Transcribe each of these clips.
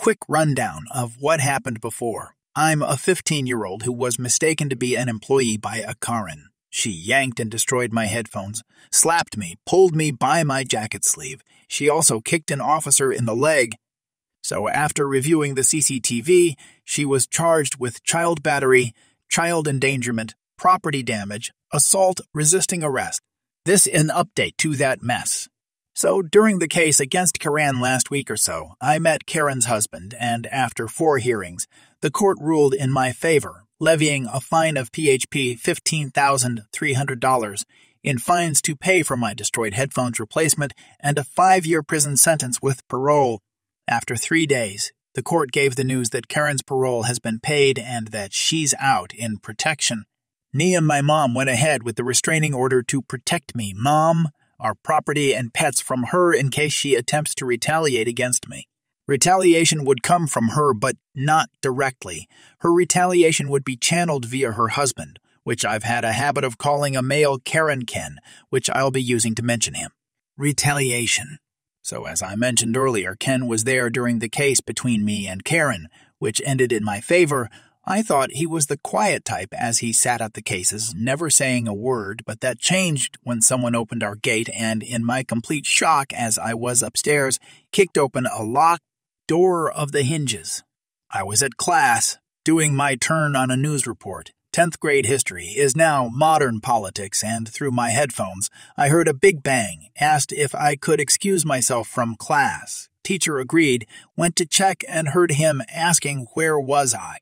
quick rundown of what happened before. I'm a 15-year-old who was mistaken to be an employee by a Karen. She yanked and destroyed my headphones, slapped me, pulled me by my jacket sleeve. She also kicked an officer in the leg. So after reviewing the CCTV, she was charged with child battery, child endangerment, property damage, assault, resisting arrest. This an update to that mess. So during the case against Karen last week or so, I met Karen's husband, and after 4 hearings, the court ruled in my favor, levying a fine of PHP $15,300 in fines to pay for my destroyed headphones replacement and a 5-year prison sentence with parole. After 3 days, the court gave the news that Karen's parole has been paid and that she's out in protection. Me and my mom went ahead with the restraining order to protect me, Mom, our property, and pets from her in case she attempts to retaliate against me. Retaliation would come from her, but not directly. Her retaliation would be channeled via her husband, which I've had a habit of calling a male Karen Ken, which I'll be using to mention him. Retaliation. So as I mentioned earlier, Ken was there during the case between me and Karen, which ended in my favor. I thought he was the quiet type as he sat at the cases, never saying a word, but that changed when someone opened our gate and, in my complete shock as I was upstairs, kicked open a locked door of the hinges. I was at class, doing my turn on a news report. 10th grade history is now modern politics, and through my headphones, I heard a big bang, asked if I could excuse myself from class. Teacher agreed, went to check and heard him asking where was I.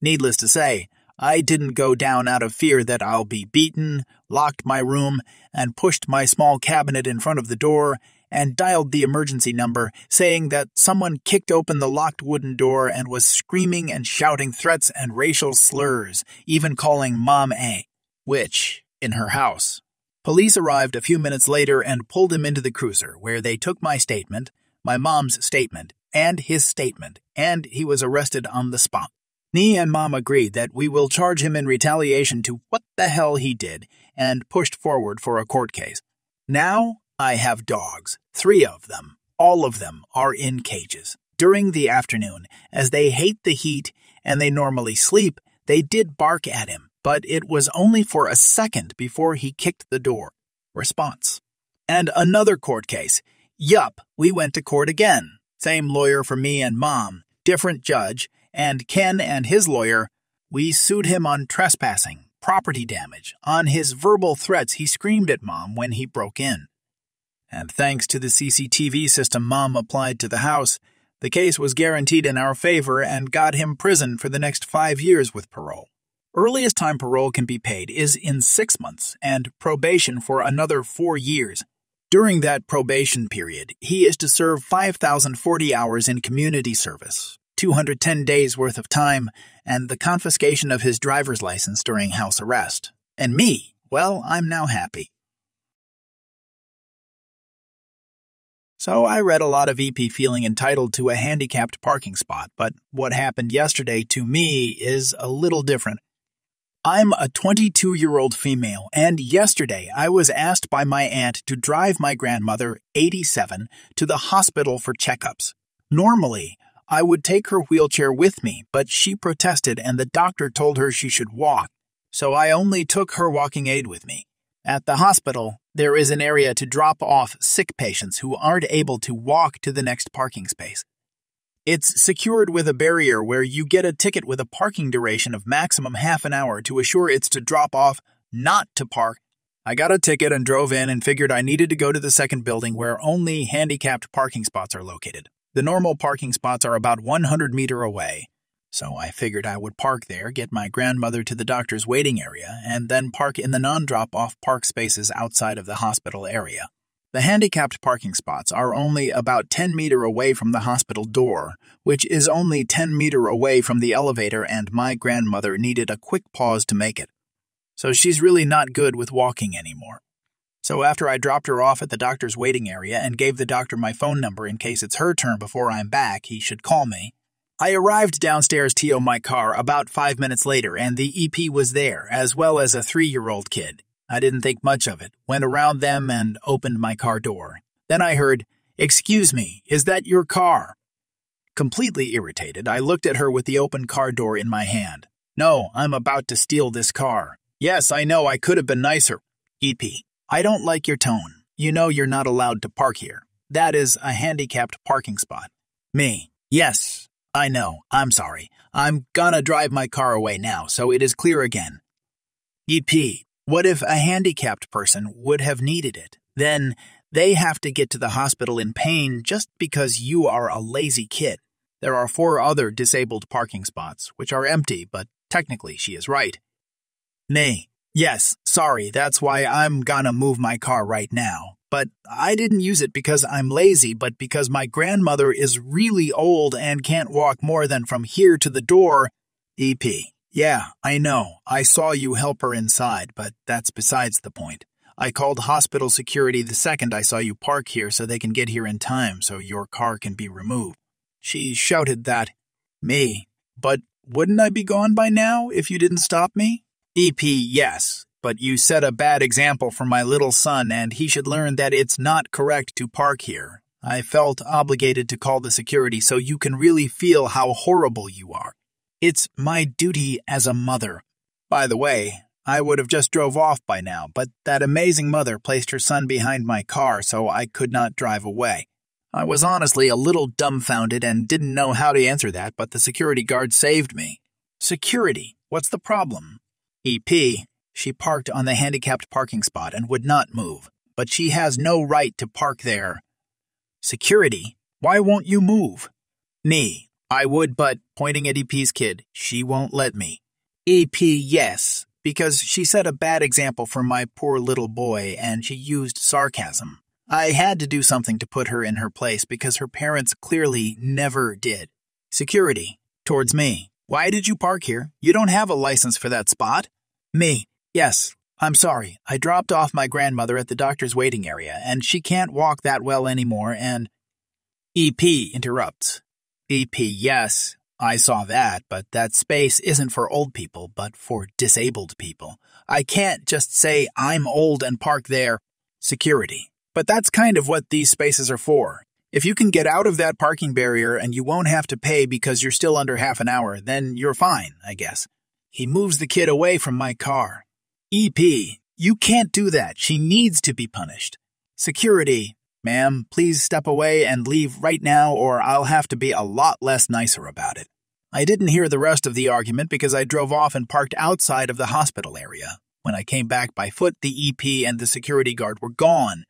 Needless to say, I didn't go down out of fear that I'll be beaten, locked my room, and pushed my small cabinet in front of the door, and dialed the emergency number, saying that someone kicked open the locked wooden door and was screaming and shouting threats and racial slurs, even calling Mom A, which, in her house. Police arrived a few minutes later and pulled him into the cruiser, where they took my statement, my mom's statement, and his statement, and he was arrested on the spot. Me and Mom agreed that we will charge him in retaliation to what the hell he did, and pushed forward for a court case. Now, I have dogs, 3 of them. All of them are in cages. During the afternoon, as they hate the heat and they normally sleep, they did bark at him, but it was only for a second before he kicked the door. Response. And another court case. Yup, we went to court again. Same lawyer for me and Mom, different judge, and Ken and his lawyer. We sued him on trespassing, property damage. On his verbal threats, he screamed at Mom when he broke in. And thanks to the CCTV system Mom applied to the house, the case was guaranteed in our favor and got him prison for the next 5 years with parole. Earliest time parole can be paid is in 6 months and probation for another 4 years. During that probation period, he is to serve 5,040 hours in community service, 210 days worth of time, and the confiscation of his driver's license during house arrest. And me, well, I'm now happy. So I read a lot of EP feeling entitled to a handicapped parking spot, but what happened yesterday to me is a little different. I'm a 22-year-old female, and yesterday I was asked by my aunt to drive my grandmother, 87, to the hospital for checkups. Normally, I would take her wheelchair with me, but she protested and the doctor told her she should walk, so I only took her walking aid with me. At the hospital, there is an area to drop off sick patients who aren't able to walk to the next parking space. It's secured with a barrier where you get a ticket with a parking duration of maximum half an hour to assure it's to drop off, not to park. I got a ticket and drove in and figured I needed to go to the second building where only handicapped parking spots are located. The normal parking spots are about 100 meters away. So I figured I would park there, get my grandmother to the doctor's waiting area, and then park in the non-drop-off park spaces outside of the hospital area. The handicapped parking spots are only about 10 meters away from the hospital door, which is only 10 meters away from the elevator, and my grandmother needed a quick pause to make it. So she's really not good with walking anymore. So after I dropped her off at the doctor's waiting area and gave the doctor my phone number in case it's her turn before I'm back, he should call me, I arrived downstairs to my car about 5 minutes later, and the EP was there, as well as a 3-year-old kid. I didn't think much of it, went around them and opened my car door. Then I heard, "Excuse me, is that your car?" Completely irritated, I looked at her with the open car door in my hand. No, I'm about to steal this car. Yes, I know I could have been nicer. EP, I don't like your tone. You know you're not allowed to park here. That is a handicapped parking spot. Me, yes, I know, I'm sorry. I'm gonna drive my car away now, so it is clear again. EP, what if a handicapped person would have needed it? Then they have to get to the hospital in pain just because you are a lazy kid. There are 4 other disabled parking spots, which are empty, but technically she is right. Me, yes, sorry, that's why I'm gonna move my car right now. But I didn't use it because I'm lazy, but because my grandmother is really old and can't walk more than from here to the door. EP, yeah, I know. I saw you help her inside, but that's besides the point. I called hospital security the second I saw you park here so they can get here in time so your car can be removed. She shouted that. Me, but wouldn't I be gone by now if you didn't stop me? EP, yes, but you set a bad example for my little son and he should learn that it's not correct to park here. I felt obligated to call the security so you can really feel how horrible you are. It's my duty as a mother. By the way, I would have just drove off by now, but that amazing mother placed her son behind my car so I could not drive away. I was honestly a little dumbfounded and didn't know how to answer that, but the security guard saved me. Security, what's the problem? EP, she parked on the handicapped parking spot and would not move, but she has no right to park there. Security, why won't you move? Me, I would, but, pointing at EP's kid, she won't let me. EP, yes, because she set a bad example for my poor little boy and she used sarcasm. I had to do something to put her in her place because her parents clearly never did. Security, towards me. Why did you park here? You don't have a license for that spot. Me, yes, I'm sorry. I dropped off my grandmother at the doctor's waiting area and she can't walk that well anymore and... EP interrupts. EP, yes, I saw that, but that space isn't for old people, but for disabled people. I can't just say I'm old and park there. Security. But that's kind of what these spaces are for. If you can get out of that parking barrier and you won't have to pay because you're still under half an hour, then you're fine, I guess. He moves the kid away from my car. EP, you can't do that. She needs to be punished. Security, ma'am, please step away and leave right now or I'll have to be a lot less nicer about it. I didn't hear the rest of the argument because I drove off and parked outside of the hospital area. When I came back by foot, the EP and the security guard were gone.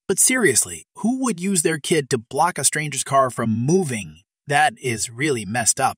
But seriously, who would use their kid to block a stranger's car from moving? That is really messed up.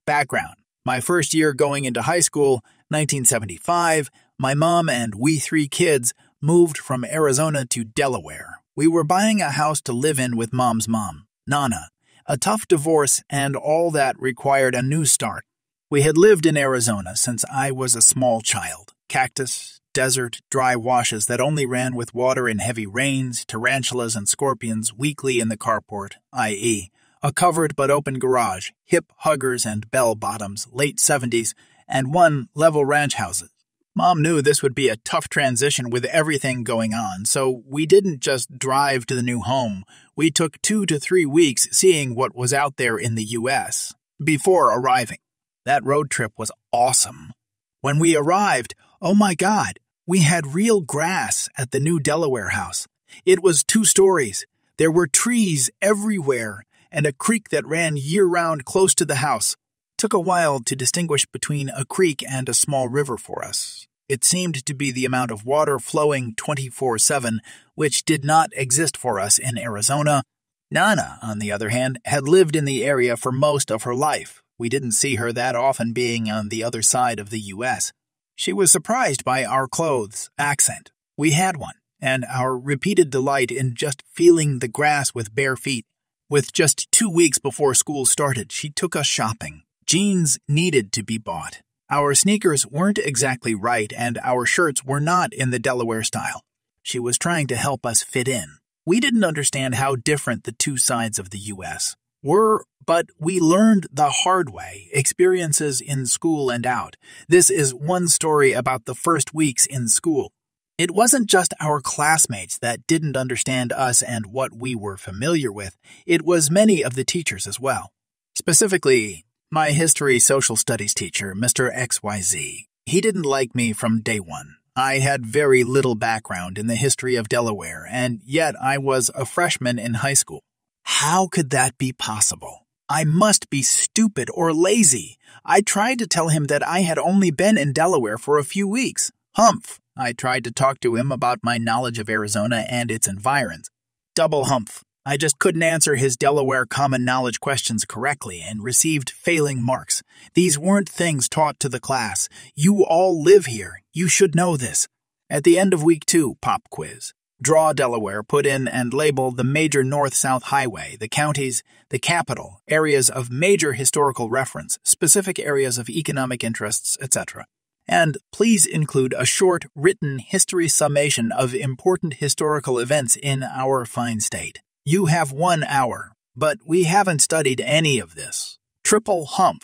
Background. My first year going into high school, 1975, my mom and we 3 kids moved from Arizona to Delaware. We were buying a house to live in with mom's mom, Nana. A tough divorce and all that required a new start. We had lived in Arizona since I was a small child. Cactus, desert, dry washes that only ran with water in heavy rains, tarantulas and scorpions weekly in the carport, i.e., a covered but open garage, hip huggers and bell-bottoms, late 70s, and 1 level ranch houses. Mom knew this would be a tough transition with everything going on, so we didn't just drive to the new home. We took 2 to 3 weeks seeing what was out there in the U.S. before arriving. That road trip was awesome. When we arrived, oh my God, we had real grass at the new Delaware house. It was 2 stories. There were trees everywhere and a creek that ran year-round close to the house. Took a while to distinguish between a creek and a small river for us. It seemed to be the amount of water flowing 24/7, which did not exist for us in Arizona. Nana, on the other hand, had lived in the area for most of her life. We didn't see her that often being on the other side of the U.S. She was surprised by our clothes, accent. We had one, and our repeated delight in just feeling the grass with bare feet. With just 2 weeks before school started, she took us shopping. Jeans needed to be bought. Our sneakers weren't exactly right, and our shirts were not in the Delaware style. She was trying to help us fit in. We didn't understand how different the 2 sides of the U.S. were, but we learned the hard way, experiences in school and out. This is one story about the first weeks in school. It wasn't just our classmates that didn't understand us and what we were familiar with. It was many of the teachers as well. Specifically, my history social studies teacher, Mr. XYZ. He didn't like me from day one. I had very little background in the history of Delaware, and yet I was a freshman in high school. How could that be possible? I must be stupid or lazy. I tried to tell him that I had only been in Delaware for a few weeks. Humph! I tried to talk to him about my knowledge of Arizona and its environs. Double humph. I just couldn't answer his Delaware common knowledge questions correctly and received failing marks. These weren't things taught to the class. You all live here. You should know this. At the end of week 2, pop quiz. Draw Delaware, put in and label the major north-south highway, the counties, the capital, areas of major historical reference, specific areas of economic interests, etc. And please include a short, written history summation of important historical events in our fine state. You have 1 hour, but we haven't studied any of this. Triple hump.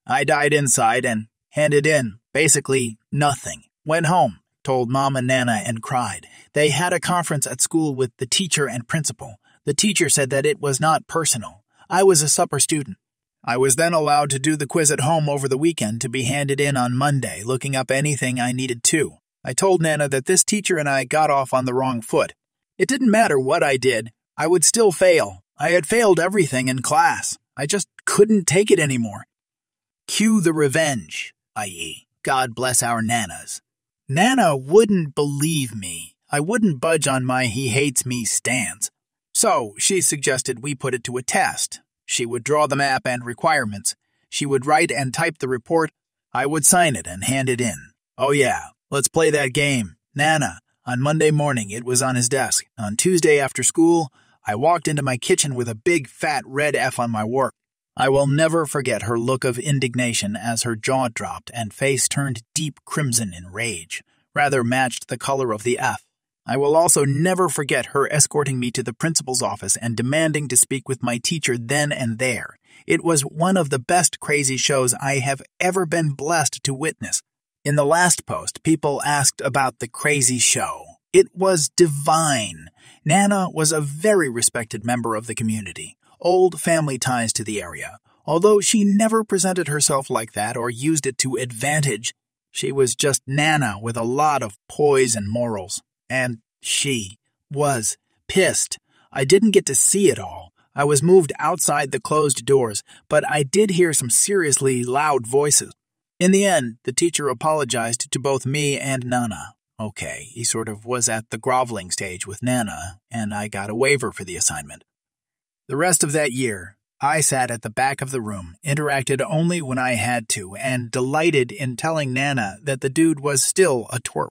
I died inside and handed in, basically, nothing. Went home, told Mom and Nana and cried. They had a conference at school with the teacher and principal. The teacher said that it was not personal. I was a supper student. I was then allowed to do the quiz at home over the weekend to be handed in on Monday, looking up anything I needed to. I told Nana that this teacher and I got off on the wrong foot. It didn't matter what I did. I would still fail. I had failed everything in class. I just couldn't take it anymore. Cue the revenge, i.e., God bless our Nanas. Nana wouldn't believe me. I wouldn't budge on my he hates me stance. So she suggested we put it to a test. She would draw the map and requirements. She would write and type the report. I would sign it and hand it in. Oh yeah, let's play that game. Nana, on Monday morning it was on his desk. On Tuesday after school, I walked into my kitchen with a big fat red F on my work. I will never forget her look of indignation as her jaw dropped and face turned deep crimson in rage, rather matched the color of the F. I will also never forget her escorting me to the principal's office and demanding to speak with my teacher then and there. It was one of the best crazy shows I have ever been blessed to witness. In the last post, people asked about the crazy show. It was divine. Nana was a very respected member of the community, old family ties to the area. Although she never presented herself like that or used it to advantage, she was just Nana with a lot of poise and morals. And she was pissed. I didn't get to see it all. I was moved outside the closed doors, but I did hear some seriously loud voices. In the end, the teacher apologized to both me and Nana. Okay, he sort of was at the groveling stage with Nana, and I got a waiver for the assignment. The rest of that year, I sat at the back of the room, interacted only when I had to, and delighted in telling Nana that the dude was still a twerp.